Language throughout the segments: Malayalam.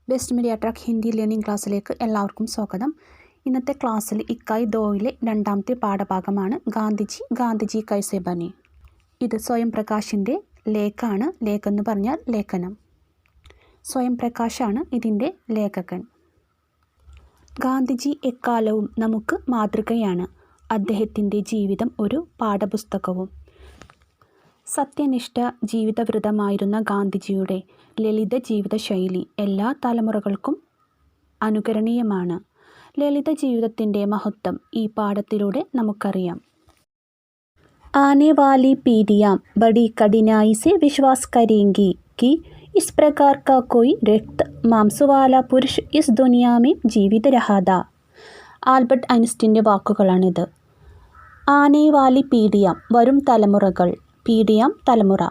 Best media track Hindi learning ക്ലാസ്സിലേക്ക് എല്ലാവർക്കും സ്വാഗതം. ഇന്നത്തെ ക്ലാസ്സിൽ ഇക്കായ് ദോയിലെ രണ്ടാമത്തെ പാഠഭാഗമാണ് ഗാന്ധിജി കൈസെ ബനെ. ഇത് സ്വയം പ്രകാശിൻ്റെ ലേഖാണ്. ലേഖ് എന്ന് പറഞ്ഞാൽ ലേഖനം. സ്വയം പ്രകാശാണ് ഇതിൻ്റെ ലേഖകൻ. ഗാന്ധിജി എക്കാലവും നമുക്ക് മാതൃകയാണ്. അദ്ദേഹത്തിൻ്റെ ജീവിതം ഒരു പാഠപുസ്തകവും. സത്യനിഷ്ഠ ജീവിതവൃതമായിരുന്ന ഗാന്ധിജിയുടെ ലളിത ജീവിതശൈലി എല്ലാ തലമുറകൾക്കും അനുകരണീയമാണ്. ലളിത ജീവിതത്തിൻ്റെ മഹത്വം ഈ പാഠത്തിലൂടെ നമുക്കറിയാം. आने वाली पीढ़ियाँ बड़ी कठिनाई से विश्वास करेंगी कि इस प्रकार का कोई रक्त मांस वाला पुरुष इस दुनिया में जीवित रहा था. ആൽബർട്ട് ഐൻസ്റ്റീൻ്റെ വാക്കുകളാണിത്. ആനെ വാലി പീഡിയാം വരും തലമുറകൾ, പീഡിയാം തലമുറ,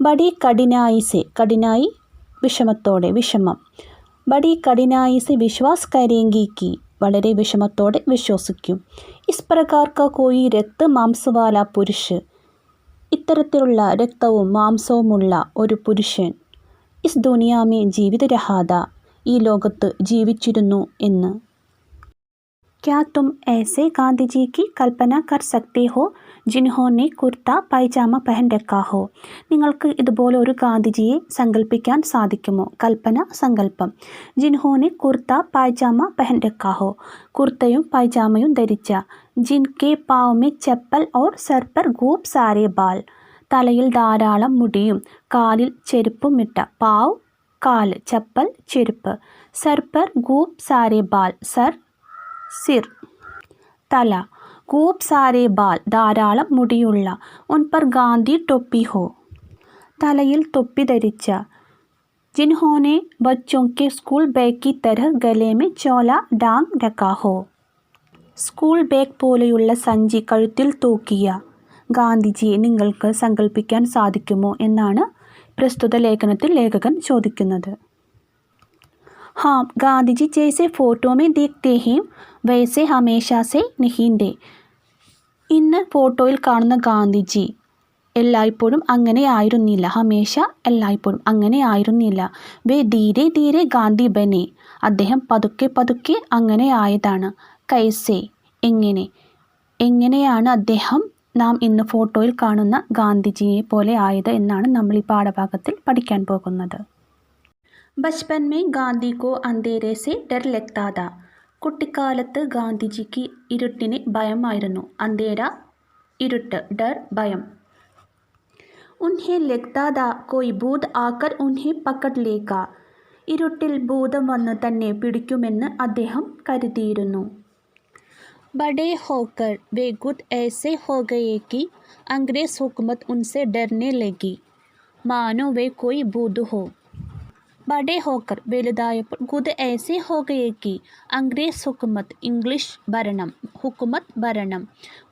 ബഡി കഠിനായി സെ കഠിനായി വിഷമത്തോടെ വിഷമം, ബഡി കഠിനായി സെ വിശ്വാസ് കരേങ്കി കി വളരെ വിഷമത്തോടെ വിശ്വസിക്കും. ഇസ് പ്രകാർ കാ കോയി രക്ത മാംസവാല പുരുഷ് ഇത്തരത്തിലുള്ള രക്തവും മാംസവുമുള്ള ഒരു പുരുഷൻ ഇസ് ദുനിയാമേ ജീവിത രഹാദ ഈ ലോകത്ത് ജീവിച്ചിരുന്നു എന്ന്. क्या तुम ऐसे गांधी जी की कल्पना कर सकते हो जिन्होंने കുർത്ത പൈജാമ പഹൻ രക്കാ ഹോ. നിങ്ങൾക്ക് ഇതുപോലെ ഒരു ഗാന്ധിജിയെ സങ്കല്പിക്കാൻ സാധിക്കുമോ? കൽപ്പന, സങ്കല്പം. ജിൻഹോനെ കുർത്ത പൈജാമ പഹൻ രക്കാ ഹോ, കുർത്തയും പൈജാമയും ധരിച്ച. ജിൻകെ pav may chappal or sir പർ ഖൂബ് സാരെ ബാൽ, തലയിൽ ധാരാളം മുടിയും കാലിൽ ചെരുപ്പും ഇട്ട. പാവ് കാൽ, ചപ്പൽ ചെരുപ്പ്. സർ പർ ഖൂബ് സാരെ ബാൽ, സർ സിർ തല. ഖൂബ് സാരെ ബാൽ ധാരാളം മുടിയുള്ള. ഉൻ പർ ഗാന്ധി ടൊപ്പി ഹോ തലയിൽ തൊപ്പി ധരിച്ച. ജിൻഹോനെ ബച്ചോं के स्कूल बैग की तरह गले में ചോല ഡാങ് രക്കാ ഹോ, സ്കൂൾ ബാഗ് പോലെയുള്ള സഞ്ചി കഴുത്തിൽ തൂക്കിയ. ഗാന്ധിജിയെ നിങ്ങൾക്ക് സങ്കല്പിക്കാൻ സാധിക്കുമോ എന്നാണ് പ്രസ്തുത ലേഖനത്തിൽ ലേഖകൻ ചോദിക്കുന്നത്. हाँ, गांधी जैसे फ़ोटो में देखते हैं वैसे हमेशा से नहीं थे. ഇന്ന് ഫോട്ടോയിൽ കാണുന്ന ഗാന്ധിജി എല്ലായ്പ്പോഴും അങ്ങനെ ആയിരുന്നില്ല. ഹമേഷ എല്ലായ്പ്പോഴും അങ്ങനെ ആയിരുന്നില്ല. വേ ധീരെ ധീരെ ഗാന്ധി ബനെ, അദ്ദേഹം പതുക്കെ പതുക്കെ അങ്ങനെ ആയതാണ്. കൈസെ എങ്ങനെ, എങ്ങനെയാണ് അദ്ദേഹം നാം ഇന്ന് ഫോട്ടോയിൽ കാണുന്ന ഗാന്ധിജിയെ പോലെ ആയത് എന്നാണ് നമ്മൾ ഈ പാഠഭാഗത്തിൽ പഠിക്കാൻ പോകുന്നത്. ബച്പൻ മേ ഗാന്ധി കോ അന്ധേരെ സെ ഡർ ലഗ്താ താ. കുട്ടിക്കാലത്ത് ഗാന്ധിജിക്ക് ഇരുട്ടിനെ ഭയമായിരുന്നു. അന്ധേര ഇരുട്ട്, ഡർ ഭയം. ഉൻഹെ ലഗ്താ താ കോയി ഭൂത് ആകർ ഉൻഹെ പക്കഡ് ലേഗാ, ഇരുട്ടിൽ ഭൂതം വന്ന് തന്നെ പിടിക്കുമെന്ന് അദ്ദേഹം കരുതിയിരുന്നു. ബഡേ ഹോക്കർ വേ ഖുദ് ऐसे हो गए कि अंग्रेज हुकूमत उनसे डरने लगी मानो वे कोई भूत हो. ബഡേ ഹോക്കർ വലുതായപ്പോൾ, ഖുദ് ऐसे हो गए कि അംഗ്രേസ് ഹുക്കുമത്ത് ഇംഗ്ലീഷ് ഭരണം, ഹുക്കുമത്ത് ഭരണം,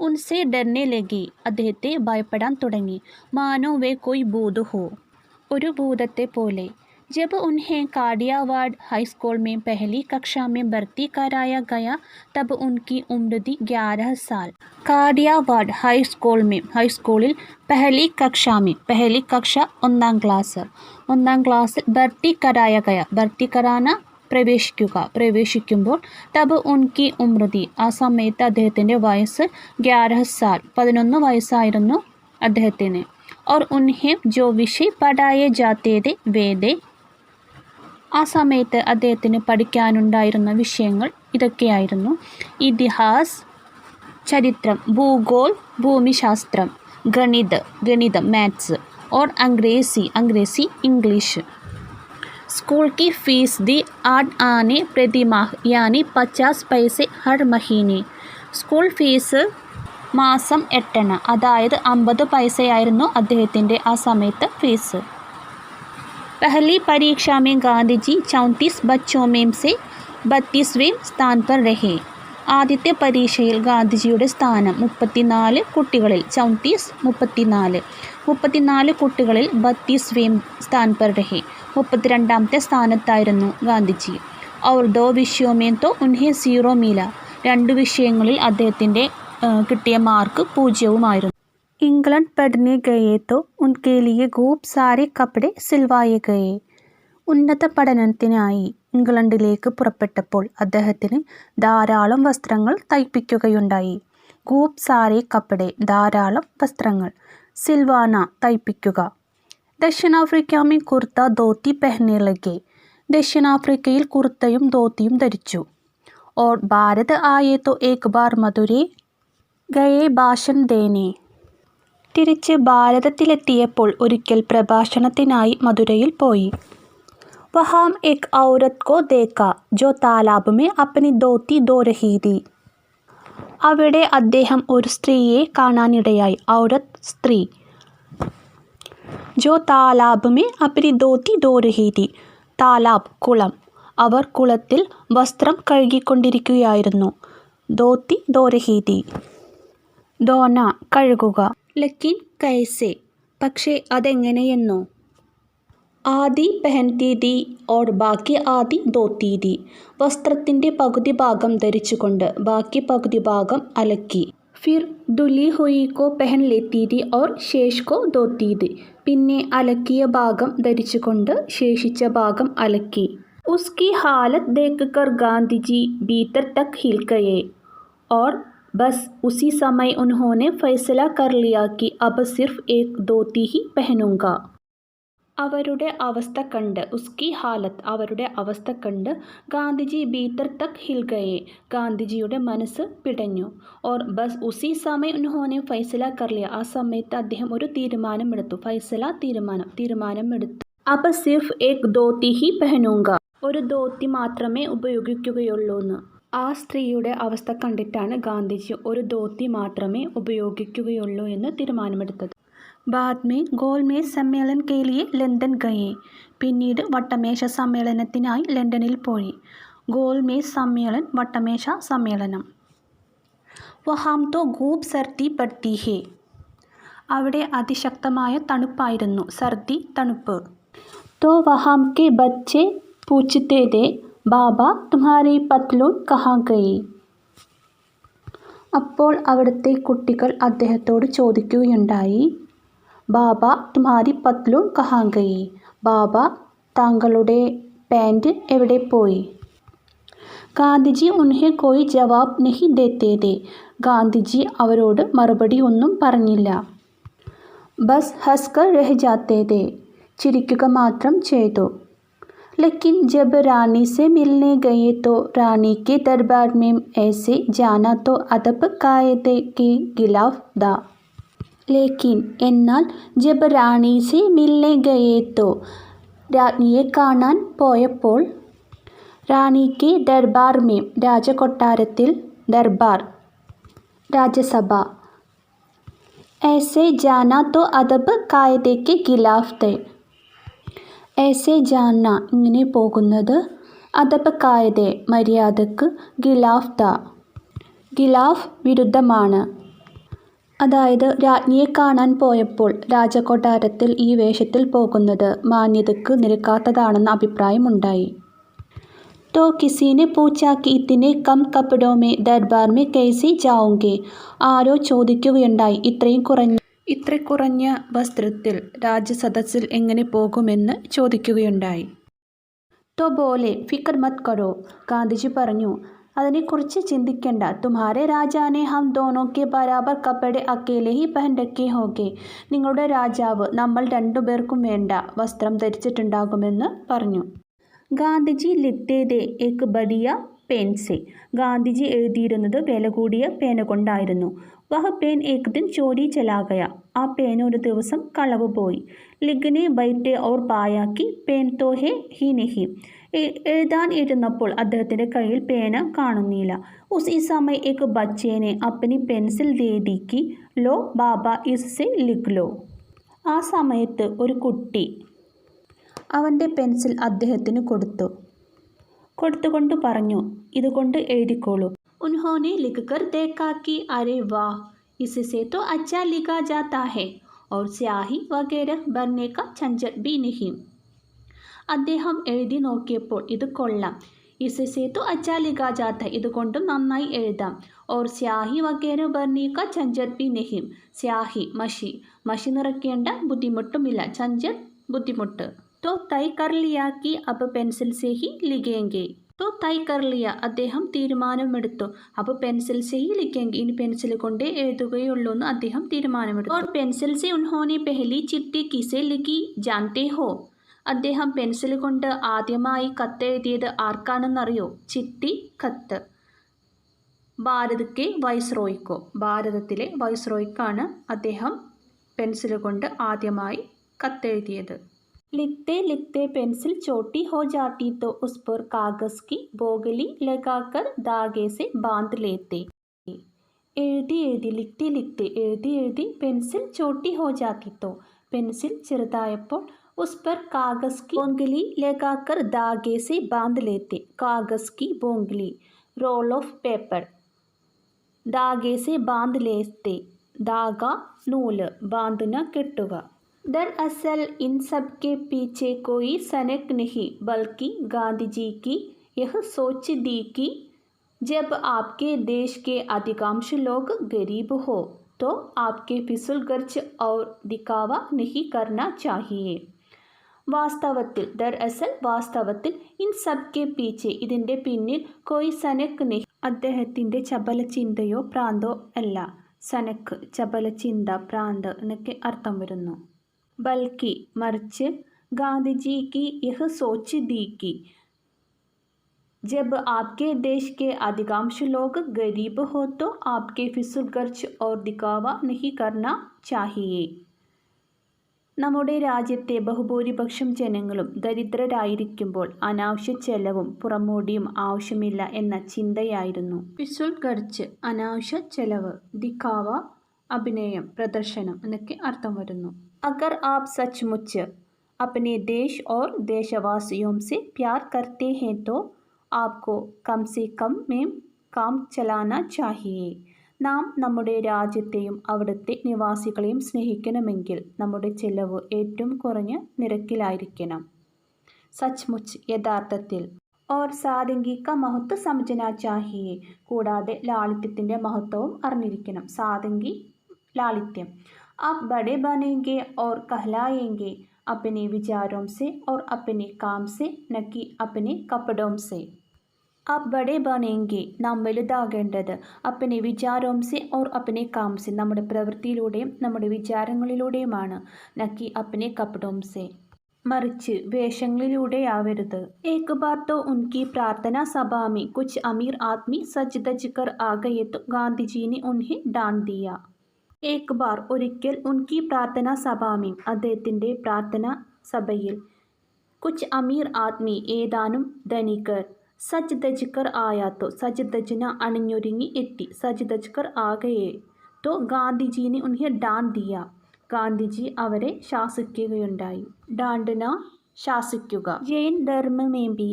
ഉൻസെ ഡർനെ ലഗി അദ്ദേഹത്തെ ഭയപ്പെടാൻ തുടങ്ങി. മാനോ വേ കോയി ഭൂത് ഹോ ഒരു ഭൂതത്തെ പോലെ. जब उन्हें कादियावाड़ हाई स्कूल में पहली कक्षा में भर्ती कराया गया तब उनकी उम्र थी 11 साल. कादियावाड़ हाई स्कूल में, हाई स्कूलिൽ पहली कक्षा में, पहली कक्षा ഒന്നാം ക്ലാസ്സിൽ ഭർത്തി കരായ ഗയ, ഭർത്തി കരാന പ്രവേശിക്കുക, പ്രവേശിക്കുമ്പോൾ. തബ് ഉൻകി ഉമ്രതി ആ സമയത്ത് അദ്ദേഹത്തിൻ്റെ വയസ്സ് 11 സാൽ 11 വയസ്സായിരുന്നു അദ്ദേഹത്തിന്. और उन्हें जो विषय पढ़ाए जाते थे वे थे ആ സമയത്ത് അദ്ദേഹത്തിന് പഠിക്കാനുണ്ടായിരുന്ന വിഷയങ്ങൾ ഇതൊക്കെയായിരുന്നു. ഇതിഹാസ് ചരിത്രം, ഭൂഗോൾ ഭൂമിശാസ്ത്രം, ഗണിതം മാത്സ്, और अंग्रेज़ी इंग्लिश. स्कूल की फीस दी 8 आने प्रति माह यानी 50 पैसे हर महीने. സ്കൂൾ ഫീസ് മാസം 8 അണ, അതായത് 50 പൈസയായിരുന്നു അദ്ദേഹത്തിൻ്റെ ആ സമയത്ത് ഫീസ്. पहली परीक्षा में गांधी 34 बच्चों में से 32वें स्थान पर रहे. ആദ്യത്തെ പരീക്ഷയിൽ ഗാന്ധിജിയുടെ സ്ഥാനം 34 കുട്ടികളിൽ, 34 കുട്ടികളിൽ 32वें स्थान पर रहे, 32ാമത്തെ സ്ഥാനത്തായിരുന്നു ഗാന്ധിജി. और 2 विषयों में तो उन्हें 0 मिला. 2 വിഷയങ്ങളിൽ അദ്ദേഹത്തിൻ്റെ കിട്ടിയ മാർക്ക് 0 इंग्लैंड पढ़ने गए तो उनके लिए खूब सारे कपड़े सिलवाए गए. ഉന്നത പഠനത്തിനായി ഇംഗ്ലണ്ടിലേക്ക് പുറപ്പെട്ടപ്പോൾ അദ്ദേഹത്തിന് ധാരാളം വസ്ത്രങ്ങൾ തയ്പ്പിക്കുകയുണ്ടായി. ഖൂബ് സാരെ കപ്പടെ, ധാരാളം വസ്ത്രങ്ങൾ. സിൽവാന, തയ്പ്പിക്കുക. ദക്ഷിണാഫ്രിക്ക മേ കുർത്ത ധോത്തി പെഹ്നെ ലഗെ, ദക്ഷിണാഫ്രിക്കയിൽ കുർത്തയും ധോത്തിയും ധരിച്ചു. ഓർ ഭാരത് ആയേ തോ ഏക് ബാർ മധുരൈ ഗയേ ഭാഷൺ ദേനെ, തിരിച്ച് ഭാരതത്തിലെത്തിയപ്പോൾ ഒരിക്കൽ പ്രഭാഷണത്തിനായി മധുരയിൽ പോയി. വഹാം ഏക് ഔരത് കോ ദേഖാ ജോ താലാബ് മേ അപ്നി ധോത്തി ധോ രഹി ഥി, അവിടെ അദ്ദേഹം ഒരു സ്ത്രീയെ കാണാനിടയായി. ഔരത്, സ്ത്രീ. ജോ താലാബ് മേ അപ്നി ധോത്തി ധോ രഹി ഥി, താലാബ്, കുളം. അവർ കുളത്തിൽ വസ്ത്രം കഴുകിക്കൊണ്ടിരിക്കുകയായിരുന്നു. ധോത്തി ധോ രഹി ഥി, ധോന, കഴുകുക. ലക്കിൻ കൈസെ, പക്ഷേ അതെങ്ങനെയെന്നോ. ആദി പെഹൻതി ഥി ഓർ ബാക്കി ആദി ധോത്തി ഥി, വസ്ത്രത്തിൻ്റെ പകുതി ഭാഗം ധരിച്ചുകൊണ്ട് ബാക്കി പകുതി ഭാഗം അലക്കി. ഫിർ ധുലി ഹുയി കോ പെഹൻ ലേത്തി ഥി ഓർ ശേഷ് കോ ധോത്തി ഥി, പിന്നെ അലക്കിയ ഭാഗം ധരിച്ചുകൊണ്ട് ശേഷിച്ച ഭാഗം അലക്കി. ഉസ്കി ഹാലത് ദേഖ് കർ ഗാന്ധിജി ഭീതർ തക് ഹിൽ ഗയേ और बस उसी समय उन्होंने फैसला कर लिया कि अब सिर्फ एक धोती ही पहनूंगा. അവരുടെ അവസ്ഥ കണ്ട്, ഉസ്കി ഹാലത്ത്, അവരുടെ അവസ്ഥ കണ്ട്, ഗാന്ധിജി ഭീതർ തക് ഹിൽ ഗയേ, ഗാന്ധിജിയുടെ മനസ്സ് പിടഞ്ഞു. ഓർ ബസ് ഉസി സമയം ഉൻഹോനെ ഫൈസല കർ ലിയ, ആ സമയത്ത് അദ്ദേഹം ഒരു തീരുമാനമെടുത്തു. ഫൈസല, തീരുമാനമെടുത്തു. അബ് സിർഫ് ഏക് ധോത്തി ഹി പെഹനൂങ്ക, ഒരു ധോത്തി മാത്രമേ ഉപയോഗിക്കുകയുള്ളൂന്ന്. ആ സ്ത്രീയുടെ അവസ്ഥ കണ്ടിട്ടാണ് ഗാന്ധിജി ഒരു ധോത്തി മാത്രമേ ഉപയോഗിക്കുകയുള്ളൂ എന്ന് തീരുമാനമെടുത്തത്. ബാദ് മേ ഗോൽമേജ് സമ്മേളൻ കെ ലിയെ ലണ്ടൻ ഗയേ, പിന്നീട് വട്ടമേശ സമ്മേളനത്തിനായി ലണ്ടനിൽ പോയി. ഗോൽമേജ് സമ്മേളൻ, വട്ടമേശ സമ്മേളനം. വഹാം തോ ഖൂബ് സർദി പഡ്തി ഹേ, അവിടെ അതിശക്തമായ തണുപ്പായിരുന്നു. സർദി, തണുപ്പ്. തോ വഹാം കെ ബच्चे പൂച്ഛത്തെ थे ബാബ തുമ്ഹാരി പത്ലൂൺ കഹാ ഗയി, അപ്പോൾ അവിടുത്തെ കുട്ടികൾ അദ്ദേഹത്തോട് ചോദിക്കുകയുണ്ടായി, ബാബ തുമ്ഹാരി പത്ലൂൺ കഹാ ഗയി, ബാബ താങ്കളുടെ പാൻറ് എവിടെ പോയി. ഗാന്ധിജി ഉൻഹെ കോയി ജവാബ് നഹി ദേത്തെ ഥേ, ഗാന്ധിജി അവരോട് മറുപടി ഒന്നും പറഞ്ഞില്ല. ബസ് ഹസ്കർ രഹ് ജാത്തെ ഥേ, ചിരിക്കുക മാത്രം ചെയ്തു. लेकिन जब रानी से मिलने गए तो रानी के दरबार में ऐसे जाना तो अदब कायदे के खिलाफ था. लेकिन എന്നാൽ ജബ് റാണി സെ മിൽനെ ഗയേ തോ, രാജ്ഞിയെ കാണാൻ പോയപ്പോൾ, റാണിക്ക് ദർബാർ മേ, രാജകൊട്ടാരത്തിൽ, ദർബാർ, രാജസഭ, ऐसे जाना तो अदब कायदे के खिलाफ थे, ऐसे जाना, ഇങ്ങനെ പോകുന്നത്, അദബ് കായദെ, മര്യാദക്ക്, ഖിലാഫ് ദ, ഖിലാഫ്, വിരുദ്ധമാണ്. അതായത് രാജ്ഞിയെ കാണാൻ പോയപ്പോൾ രാജകൊട്ടാരത്തിൽ ഈ വേഷത്തിൽ പോകുന്നത് മാന്യതയ്ക്ക് നിരക്കാത്തതാണെന്ന അഭിപ്രായമുണ്ടായി. तो किसी ने पूछा कि इतने कम कपड़ों में दरबार में कैसे जाओगे, ആരോ ചോദിക്കുകയുണ്ടായി, ഇത്ര കുറഞ്ഞ വസ്ത്രത്തിൽ രാജസദസ്സിൽ എങ്ങനെ പോകുമെന്ന് ചോദിക്കുകയുണ്ടായി. തോ ബോലെ ഫിക്ർ മത് കരോ, ഗാന്ധിജി പറഞ്ഞു, അതിനെക്കുറിച്ച് ചിന്തിക്കേണ്ട. തുമ്ഹാരെ രാജാനെ ഹം ദോനോ കെ ബരാബർ കപ്പടെ അക്കേലെ ഹി പഹൻ രഖേ ഹോഗെ, നിങ്ങളുടെ രാജാവ് നമ്മൾ രണ്ടുപേർക്കും വേണ്ട വസ്ത്രം ധരിച്ചിട്ടുണ്ടാകുമെന്ന് പറഞ്ഞു. ഗാന്ധിജി ലിഖ്തേ ഥേ ഏക് ബഡിയ പേൻ സെ, ഗാന്ധിജി എഴുതിയിരുന്നത് വില കൂടിയ പേന കൊണ്ടായിരുന്നു. വഹ് പേൻ ഏക് ദിൻ ചോരി ചലാ ഗയ, ആ പേന ഒരു ദിവസം കളവ് പോയി. ലിഖ്നെ ബൈറ്റെ ഓർ പായാ കി പേൻ തോ ഹേ ഹി നഹി, എഴുതാൻ ഇരുന്നപ്പോൾ അദ്ദേഹത്തിൻ്റെ കയ്യിൽ പേന കാണുന്നില്ല. ഉസ് സമയ ഏക് ബച്ചേനെ അപ്പനി പെൻസിൽ ദേ ദി കി ലോ ബാബ ഇസ്സെ ലിഖ് ലോ, ആ സമയത്ത് ഒരു കുട്ടി അവൻ്റെ പെൻസിൽ അദ്ദേഹത്തിന് കൊടുത്തുകൊണ്ട് പറഞ്ഞു, ഇതുകൊണ്ട് എഴുതിക്കോളൂ. ഉൻഹോനെ ലിഖ് കർ ദേഖാ കി അരെ വാഹ് इससे तो अच्छा लिखा जाता है और स्याही वगैरह भरने का झंझट भी नहीं. അദ്ദേഹം എഴുതി നോക്കിയപ്പോൾ ഇത് കൊള്ളാം. इससे तो अच्छा लिखा जाता है, ഇതുകൊണ്ടും നന്നായി എഴുതാം. और स्याही वगैरह भरने का झंझट भी नहीं, സ്യാഹി, മഷി നിറയ്ക്കേണ്ട ബുദ്ധിമുട്ടുമില്ല. झंझट, ബുദ്ധിമുട്ട്. तो तय कर लिया कि अब पेंसिल से ही लिखेंगे. तो തൈ കർ ലിയ അദ്ദേഹം തീരുമാനമെടുത്തു. അപ്പോൾ പെൻസിൽ से ही लिखेंगे ഇനി പെൻസിൽ കൊണ്ട് എഴുതുകയുള്ളൂ എന്ന് അദ്ദേഹം തീരുമാനമെടുത്തു. और पेंसिल से उन्होंने पहली चिट्ठी किसे लिखी जानते हो? അദ്ദേഹം പെൻസിൽ കൊണ്ട് ആദ്യമായി കത്തെഴുതിയത് ആർക്കാണെന്നറിയോ? ചിട്ടി കത്ത് ഭാരത് കെ വൈസ്രോയ്ക്കോ, ഭാരതത്തിലെ വൈസ്രോയ്ക്കാണ് അദ്ദേഹം പെൻസിൽ കൊണ്ട് ആദ്യമായി കത്തെഴുതിയത്. लिखते लिखते पेंसिल छोटी हो जाती तो उस पर कागज़ की बोगली लगाकर धागे से बांध लेते. എഴുതി എഴുതി ലിഖ്തി ലിഖ്തി എഴുതി എഴുതി പെൻസിൽ ചോട്ടി ഹോ ജാത്തി തോ പെൻസിൽ ചെറുതായപ്പോൾ ഉസ് പർ കാഗസ് की बोंगली लगाकर धागे से बांध लेते. कागज़ की बोंगली रोल ऑफ पेपर धागे से बांध लेते. धागा നൂല് बांधना കെട്ടുക. दरअसल इन सब के पीछे कोई सनक नहीं बल्कि गांधी जी की यह सोच थी कि जब आपके देश के अधिकांश लोग गरीब हो तो आपके फिजूल खर्च और दिखावा नहीं करना चाहिए. വാസ്തവത്തിൽ ഇൻ സബ് കെ പീച്ചെ ഇതിൻ്റെ പിന്നിൽ കോയി സനക് നെഹി അദ്ദേഹത്തിൻ്റെ ചപല ചിന്തയോ പ്രാന്തോ അല്ല. സനക് ചപല ചിന്ത, പ്രാന്ത് എന്നൊക്കെ അർത്ഥം വരുന്നു. ബൽക്കി മറിച്ച് ഗാന്ധിജി की यह सोच थी कि जब आपके देश के अधिकांश लोग गरीब हो तो आपके फिजूल खर्च और दिखावा नहीं करना चाहिए. നമ്മുടെ രാജ്യത്തെ ബഹുഭൂരിപക്ഷം ജനങ്ങളും ദരിദ്രരായിരിക്കുമ്പോൾ അനാവശ്യ ചെലവും പുറമോടിയും ആവശ്യമില്ല എന്ന ചിന്തയായിരുന്നു. ഫിസൂൽ ഖർച്ച് അനാവശ്യ ചെലവ്, ദിഖാവ അഭിനയം, പ്രദർശനം എന്നൊക്കെ അർത്ഥം വരുന്നു. अगर आप सचमुच अपने देश और देशवासियों से प्यार करते हैं तो आपको कम से कम में काम चलाना चाहिए. നാം നമ്മുടെ രാജ്യത്തെയും അവിടുത്തെ നിവാസികളെയും സ്നേഹിക്കണമെങ്കിൽ നമ്മുടെ ചെലവ് ഏറ്റവും കുറഞ്ഞ നിരക്കിലായിരിക്കണം. സച്മുച്ച് യഥാർത്ഥത്തിൽ. और सादगी का महत्व समझना चाहिए കൂടാതെ ലാളിത്യത്തിൻ്റെ മഹത്വവും അറിഞ്ഞിരിക്കണം. സാദങ്കി लालित्यम. आप बड़े बनेंगे और कहलाएंगे अपने विचारों से और अपने काम से न कि अपने कपड़ों से. आप बड़े बनेंगे നാം വലുതാകേണ്ടത് अपने विचारों से और अपने काम से നമ്മുടെ പ്രവൃത്തിയിലൂടെയും നമ്മുടെ വിചാരങ്ങളിലൂടെയുമാണ്. न कि अपने कपड़ों से മറിച്ച് വേഷങ്ങളിലൂടെയാവരുത്. एक बार तो उनकी प्रार्थना सभा में कुछ अमीर आदमी सज धज कर आ गए तो गांधी जी ने उन्हें डांट दिया. एक बार ഒരിക്കൽ ഉൻകി പ്രാർത്ഥന സഭാമി അദ്ദേഹത്തിൻ്റെ പ്രാർത്ഥനാ സഭയിൽ കുച്ച് അമീർ ആദ്മി ഏതാനും ധനികർ സജ് ധജ്കർ ആയാത്തോ സജ് ധജ്ന അണിഞ്ഞൊരുങ്ങി എത്തി സജ് ധജ്കർ ആകയെ തോ ഗാന്ധിജീനെ ഉൻഹെ ഡാൻ ദിയ ഗാന്ധിജി അവരെ ശാസിക്കുകയുണ്ടായി. ഡാണ്ടന ശാസിക്കുക. ജൈൻ ധർമ്മ में भी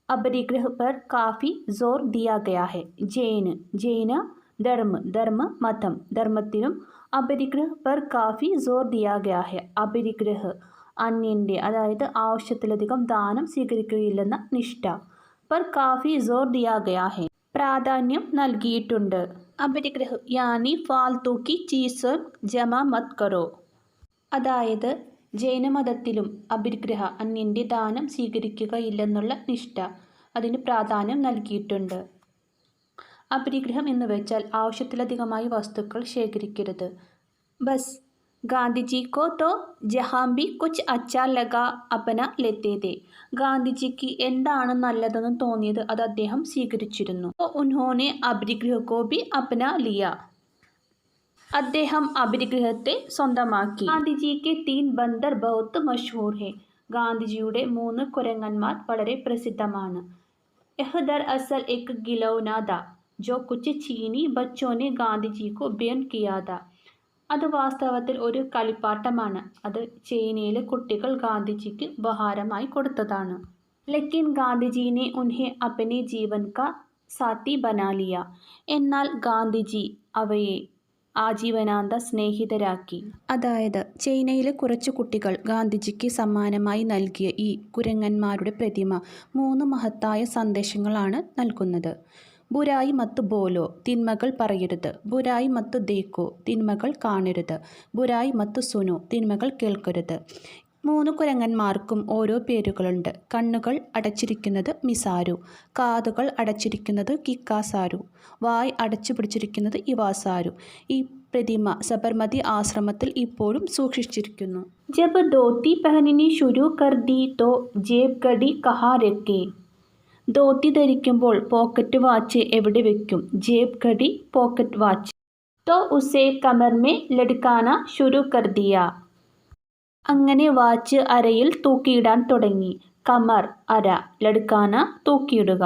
अपरिग्रह पर काफ़ी जोर दिया गया है. ജൈന ധർമ്മ മതം ധർമ്മത്തിലും അപരിഗ്രഹ പർ കാഫി ജോർ ദിയാ ഗയാ ഹെ. അപരിഗ്രഹ അന്യൻ്റെ അതായത് ആവശ്യത്തിലധികം ദാനം സ്വീകരിക്കുകയില്ലെന്ന നിഷ്ഠ. പർ കാഫി ജോർ ദിയാ ഗയാ ഹെ പ്രാധാന്യം നൽകിയിട്ടുണ്ട്. അപരിഗ്രഹ യാനി ഫാൽതു കി ചീസ് ജമ മത് കറോ അതായത് ജൈനമതത്തിലും അപരിഗ്രഹ അന്യൻ്റെ ദാനം സ്വീകരിക്കുകയില്ലെന്നുള്ള നിഷ്ഠ അതിന് പ്രാധാന്യം നൽകിയിട്ടുണ്ട്. അപരിഗ്രഹം എന്ന് വെച്ചാൽ ആവശ്യത്തിലധികമായി വസ്തുക്കൾ ശേഖരിക്കരുത്. ബസ് ഗാന്ധിജിക്കോ തോ ജഹാം ബി കുച്ച് അച്ചാ ലഗാ അപന ലെത്തേ തെ. ഗാന്ധിജിക്ക് എന്താണ് നല്ലതെന്ന് തോന്നിയത് അത് അദ്ദേഹം സ്വീകരിച്ചിരുന്നു. ഉൻഹോനെ അപരിഗ്രഹക്കോ ബി അപന ലിയ. അദ്ദേഹം അപരിഗ്രഹത്തെ സ്വന്തമാക്കി. ഗാന്ധിജിക്ക് തീൻ ബന്ദർ ബഹുത്ത് മഷ്ഹൂർ ഹെ. ഗാന്ധിജിയുടെ 3 കുരങ്ങന്മാർ വളരെ പ്രസിദ്ധമാണ്. यह दरअसल एक गिलौना था जो कुछ चीनी बच्चों ने गांधी जी को भेंट किया था. അത് വാസ്തവത്തിൽ ഒരു കളിപ്പാട്ടമാണ്. അത് ചൈനയിലെ കുട്ടികൾ ഗാന്ധിജിക്ക് ഉപഹാരമായി കൊടുത്തതാണ്. लेकिन गांधी ने उन्हें अपने जीवन का साथी बना लिया. എന്നാൽ ഗാന്ധിജി അവയെ ആജീവനാന്ത സ്നേഹിതരാക്കി. അതായത് ചൈനയിലെ കുറച്ചു കുട്ടികൾ ഗാന്ധിജിക്ക് സമ്മാനമായി നൽകിയ ഈ കുരങ്ങന്മാരുടെ പ്രതിമ 3 മഹത്തായ സന്ദേശങ്ങളാണ് നൽകുന്നത്. ബുരായി മത്ത് ബോലോ തിന്മകൾ പറയരുത്. ബുരായി മത്ത് ദേക്കോ തിന്മകൾ കാണരുത്. ബുരായി മത്ത് സുനോ തിന്മകൾ കേൾക്കരുത്. മൂന്ന് കുരങ്ങന്മാർക്കും ഓരോ പേരുകളുണ്ട്. കണ്ണുകൾ അടച്ചിരിക്കുന്നത് മിസാരു, കാതുകൾ അടച്ചിരിക്കുന്നത് കിക്കാസാരു, വായ് അടച്ചു പിടിച്ചിരിക്കുന്നത് ഇവാസാരു. ഈ പ്രതിമ സബർമതി ആശ്രമത്തിൽ ഇപ്പോഴും സൂക്ഷിച്ചിരിക്കുന്നു. ജബ് ധോത്തി പെഹനനി ശുരു കർ ദി തോ ജേബ് ഘടി കഹാ രഖേ. ധോത്തി ധരിക്കുമ്പോൾ പോക്കറ്റ് വാച്ച് എവിടെ വെക്കും? ജേബ് ഘടി പോക്കറ്റ് വാച്ച്. തോ ഉസേ കമർ മേ ലട്കാന ശുരു കർ ദിയ. അങ്ങനെ വാച്ച് അരയിൽ തൂക്കിയിടാൻ തുടങ്ങി. കമർ അര, ലട്കാന തൂക്കിയിടുക.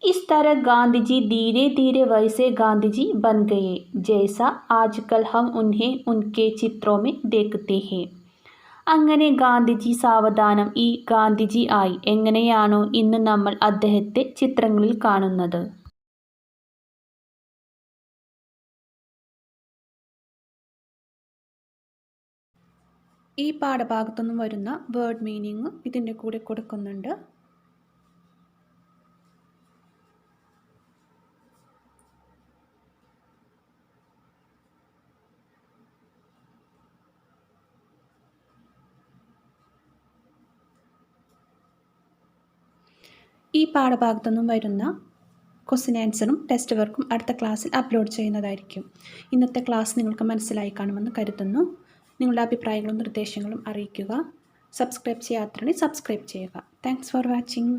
इस तरह गांधी जी धीरे धीरे वैसे गांधी जी बन गए जैसा आजकल हम उन्हें उनके चित्रों में देखते हैं. അങ്ങനെ ഗാന്ധിജി സാവധാനം ഈ ഗാന്ധിജി ആയി, എങ്ങനെയാണോ ഇന്ന് നമ്മൾ അദ്ദേഹത്തെ ചിത്രങ്ങളിൽ കാണുന്നത്. ഈ പാഠഭാഗത്തു നിന്നും വരുന്ന വേർഡ് മീനിങ് ഇതിൻ്റെ കൂടെ കൊടുക്കുന്നുണ്ട്. ഈ പാഠഭാഗത്തു നിന്നും വരുന്ന ക്വസ്റ്റ്യൻ ആൻസറും ടെസ്റ്റ് വർക്കും അടുത്ത ക്ലാസ്സിൽ അപ്ലോഡ് ചെയ്യുന്നതായിരിക്കും. ഇന്നത്തെ ക്ലാസ് നിങ്ങൾക്ക് മനസ്സിലായി കാണുമെന്ന് കരുതുന്നു. നിങ്ങളുടെ അഭിപ്രായങ്ങളും നിർദ്ദേശങ്ങളും അറിയിക്കുക. സബ്സ്ക്രൈബ് ചെയ്യാത്തവരുണ്ടെങ്കിൽ സബ്സ്ക്രൈബ് ചെയ്യുക. Thanks for watching.